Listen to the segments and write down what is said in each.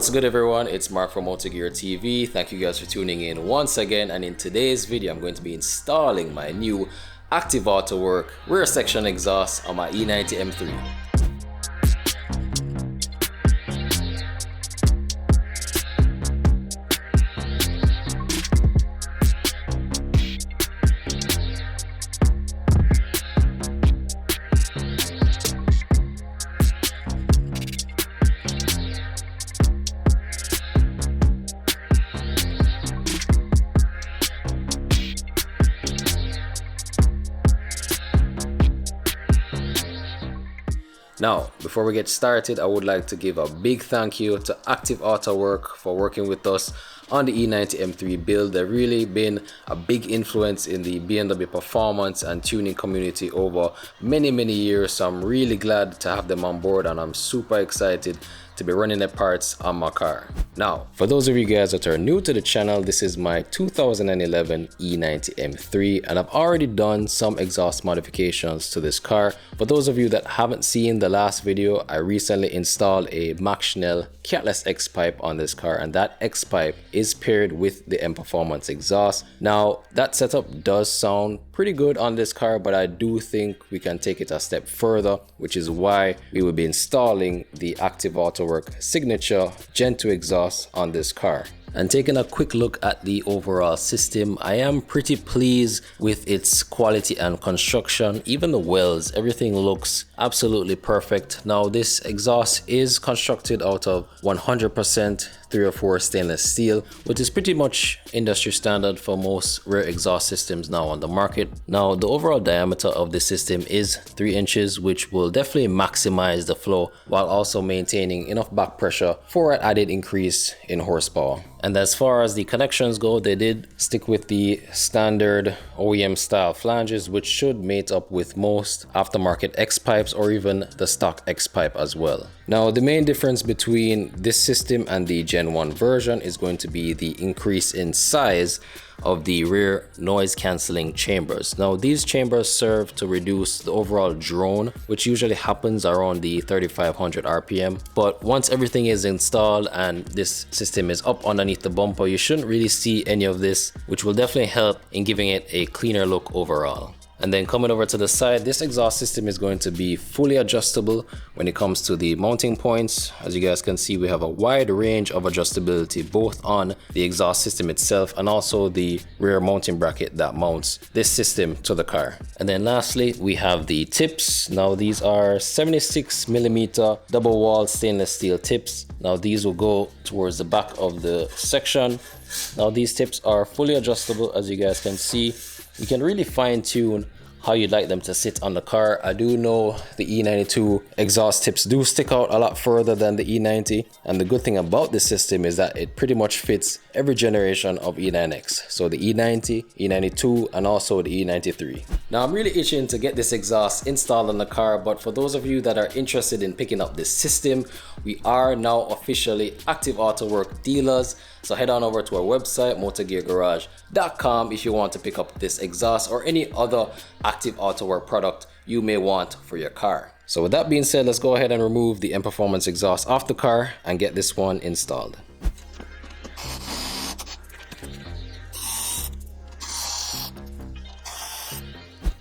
What's good everyone, it's Mark from Motogear TV. Thank you guys for tuning in once again, and in today's video I'm going to be installing my new Active Autowerke rear section exhaust on my E90 M3. Now, before we get started, I would like to give a big thank you to Active Autowerke for working with us on the E90 M3 build. They've really been a big influence in the BMW performance and tuning community over many years, so I'm really glad to have them on board, and I'm super excited to be running their parts on my car. Now, for those of you guys that are new to the channel, this is my 2011 E90 M3, and I've already done some exhaust modifications to this car. For those of you that haven't seen the last video, I recently installed a Macht Schnell Catless X-Pipe on this car, and that X-Pipe is paired with the M Performance exhaust. Now, that setup does sound pretty good on this car, but I do think we can take it a step further, which is why we will be installing the Active Autowerke Signature Gen 2 exhaust on this car. And taking a quick look at the overall system, I am pretty pleased with its quality and construction. Even the welds, everything looks absolutely perfect. Now, this exhaust is constructed out of 100% 304 stainless steel, which is pretty much industry standard for most rear exhaust systems now on the market. Now, the overall diameter of the system is 3 inches, which will definitely maximize the flow while also maintaining enough back pressure for an added increase in horsepower. And as far as the connections go, they did stick with the standard OEM style flanges, which should mate up with most aftermarket X-pipes or even the stock X-pipe as well. Now, the main difference between this system and the Gen 1 version is going to be the increase in size of the rear noise cancelling chambers. Now, these chambers serve to reduce the overall drone, which usually happens around the 3500 RPM. But once everything is installed and this system is up underneath the bumper, you shouldn't really see any of this, which will definitely help in giving it a cleaner look overall. And then coming over to the side, this exhaust system is going to be fully adjustable when it comes to the mounting points. As you guys can see, we have a wide range of adjustability both on the exhaust system itself and also the rear mounting bracket that mounts this system to the car. And then lastly, we have the tips. Now, these are 76mm double wall stainless steel tips. Now, these will go towards the back of the section. Now, these tips are fully adjustable. As you guys can see, you can really fine tune how you'd like them to sit on the car. I do know the E92 exhaust tips do stick out a lot further than the E90, and the good thing about this system is that it pretty much fits every generation of E9X. So the E90, E92, and also the E93. Now, I'm really itching to get this exhaust installed on the car, but for those of you that are interested in picking up this system, we are now officially Active Autowerke dealers. So head on over to our website, motogeargarage.com, if you want to pick up this exhaust or any other Active Autowerke product you may want for your car. So with that being said, let's go ahead and remove the M Performance exhaust off the car and get this one installed.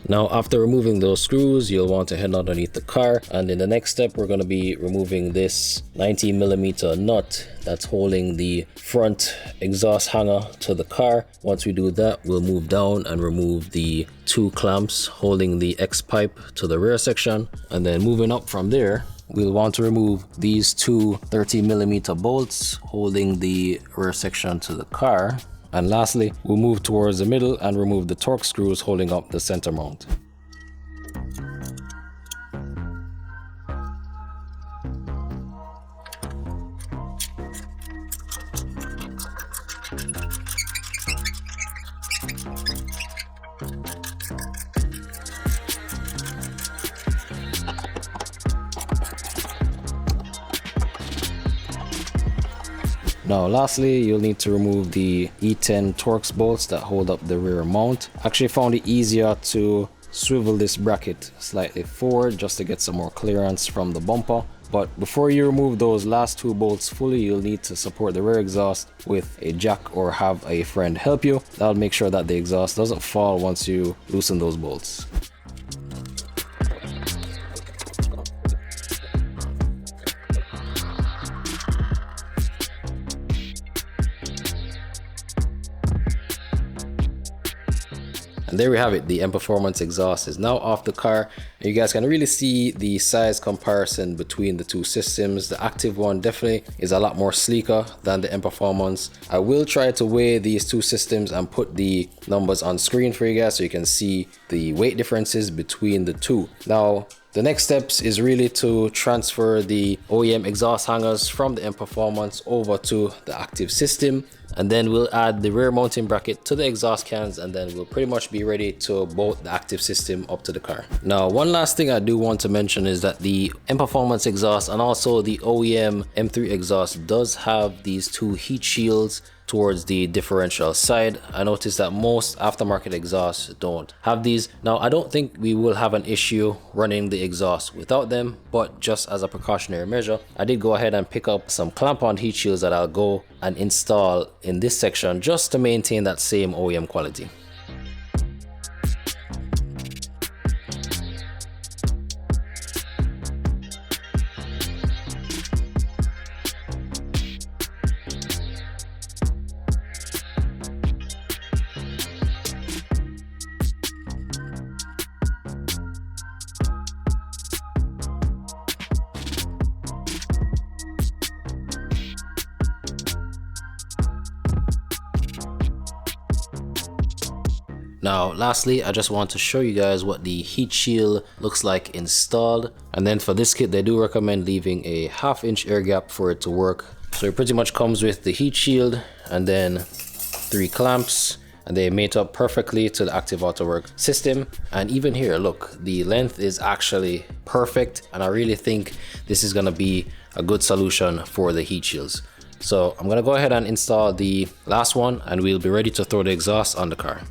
Now, after removing those screws, you'll want to head underneath the car, and in the next step we're going to be removing this 90mm nut that's holding the front exhaust hanger to the car. Once we do that, we'll move down and remove the 2 clamps holding the X-pipe to the rear section, and then moving up from there, we'll want to remove these 2 30mm bolts holding the rear section to the car. And lastly, we'll move towards the middle and remove the torque screws holding up the center mount. Now lastly, you'll need to remove the E10 Torx bolts that hold up the rear mount. Actually found it easier to swivel this bracket slightly forward just to get some more clearance from the bumper. But before you remove those last 2 bolts fully, you'll need to support the rear exhaust with a jack or have a friend help you. That'll make sure that the exhaust doesn't fall once you loosen those bolts. And there we have it, the M Performance exhaust is now off the car. And you guys can really see the size comparison between the 2 systems. The Active one definitely is a lot more sleeker than the M Performance. I will try to weigh these 2 systems and put the numbers on screen for you guys so you can see the weight differences between the 2. Now, the next steps is really to transfer the OEM exhaust hangers from the M Performance over to the Active system, and then we'll add the rear mounting bracket to the exhaust cans, and then we'll pretty much be ready to bolt the Active system up to the car. Now, one last thing I do want to mention is that the M Performance exhaust and also the OEM M3 exhaust does have these 2 heat shields towards the differential side. I noticed that most aftermarket exhausts don't have these. Now, I don't think we will have an issue running the exhaust without them, but just as a precautionary measure, I did go ahead and pick up some clamp-on heat shields that I'll go and install in this section just to maintain that same OEM quality. Now, lastly, I just want to show you guys what the heat shield looks like installed. And then for this kit, they do recommend leaving a 1/2 inch air gap for it to work. So it pretty much comes with the heat shield and then 3 clamps, and they mate up perfectly to the Active Autowerke system. And even here, look, the length is actually perfect, and I really think this is gonna be a good solution for the heat shields. So I'm gonna go ahead and install the last one, and we'll be ready to throw the exhaust on the car.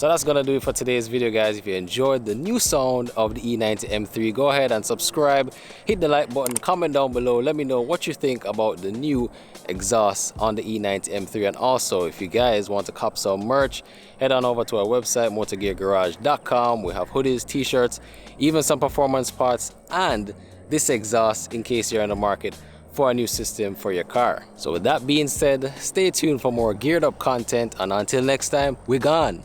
So that's gonna do it for today's video, guys. If you enjoyed the new sound of the E90 M3, go ahead and subscribe, hit the like button, comment down below, let me know what you think about the new exhaust on the E90 M3. And also, if you guys want to cop some merch, head on over to our website, motorgeargarage.com. We have hoodies, t-shirts, even some performance parts, and this exhaust in case you're in the market for a new system for your car. So with that being said, stay tuned for more geared up content, and until next time, we're gone.